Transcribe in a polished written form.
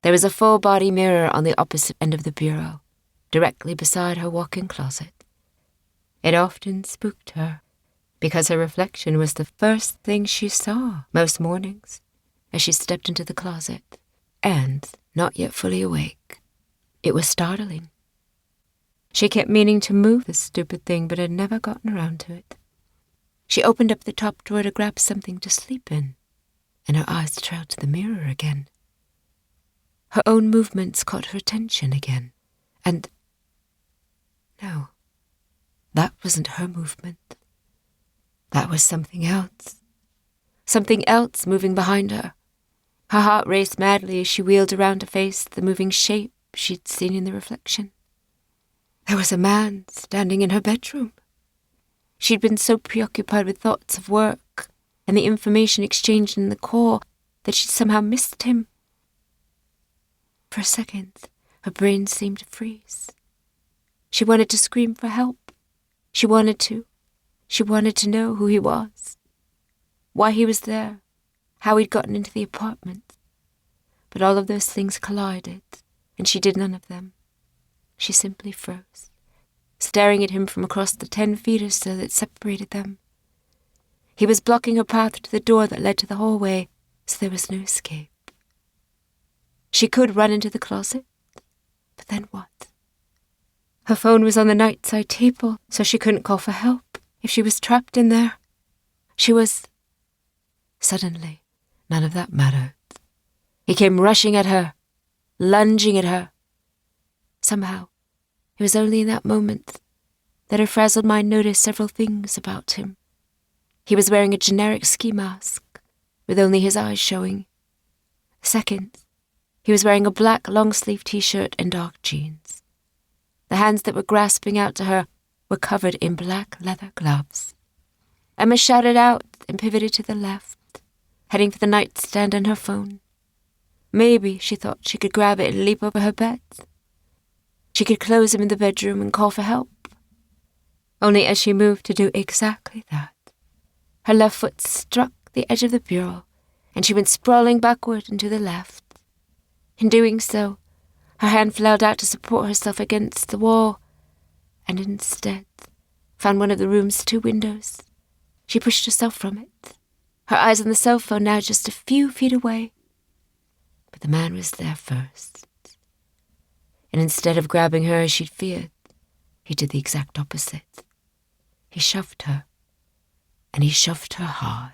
There was a full-body mirror on the opposite end of the bureau, directly beside her walk-in closet. It often spooked her, because her reflection was the first thing she saw most mornings as she stepped into the closet, and, not yet fully awake, it was startling. She kept meaning to move this stupid thing, but had never gotten around to it. She opened up the top drawer to grab something to sleep in, and her eyes trailed to the mirror again. Her own movements caught her attention again, and... no, that wasn't her movement. That was something else. Something else moving behind her. Her heart raced madly as she wheeled around to face the moving shape she'd seen in the reflection. There was a man standing in her bedroom. She'd been so preoccupied with thoughts of work and the information exchanged in the call that she'd somehow missed him. For a second, her brain seemed to freeze. She wanted to scream for help. She wanted to know who he was, why he was there, how he'd gotten into the apartment. But all of those things collided, and she did none of them. She simply froze, staring at him from across the 10 feet or so that separated them. He was blocking her path to the door that led to the hallway, so there was no escape. She could run into the closet, but then what? Her phone was on the nightside table, so she couldn't call for help if she was trapped in there. Suddenly, none of that mattered. He came rushing at her, lunging at her. Somehow, it was only in that moment that her frazzled mind noticed several things about him. He was wearing a generic ski mask, with only his eyes showing. Second, he was wearing a black long-sleeve t-shirt and dark jeans. The hands that were grasping out to her were covered in black leather gloves. Emma shouted out and pivoted to the left, heading for the nightstand and her phone. Maybe she thought she could grab it and leap over her bed. She could close him in the bedroom and call for help. Only as she moved to do exactly that, her left foot struck the edge of the bureau, and she went sprawling backward and to the left. In doing so, her hand flailed out to support herself against the wall, and instead found one of the room's 2 windows. She pushed herself from it, her eyes on the cell phone now just a few feet away. But the man was there first. And instead of grabbing her as she'd feared, he did the exact opposite. He shoved her, and he shoved her hard.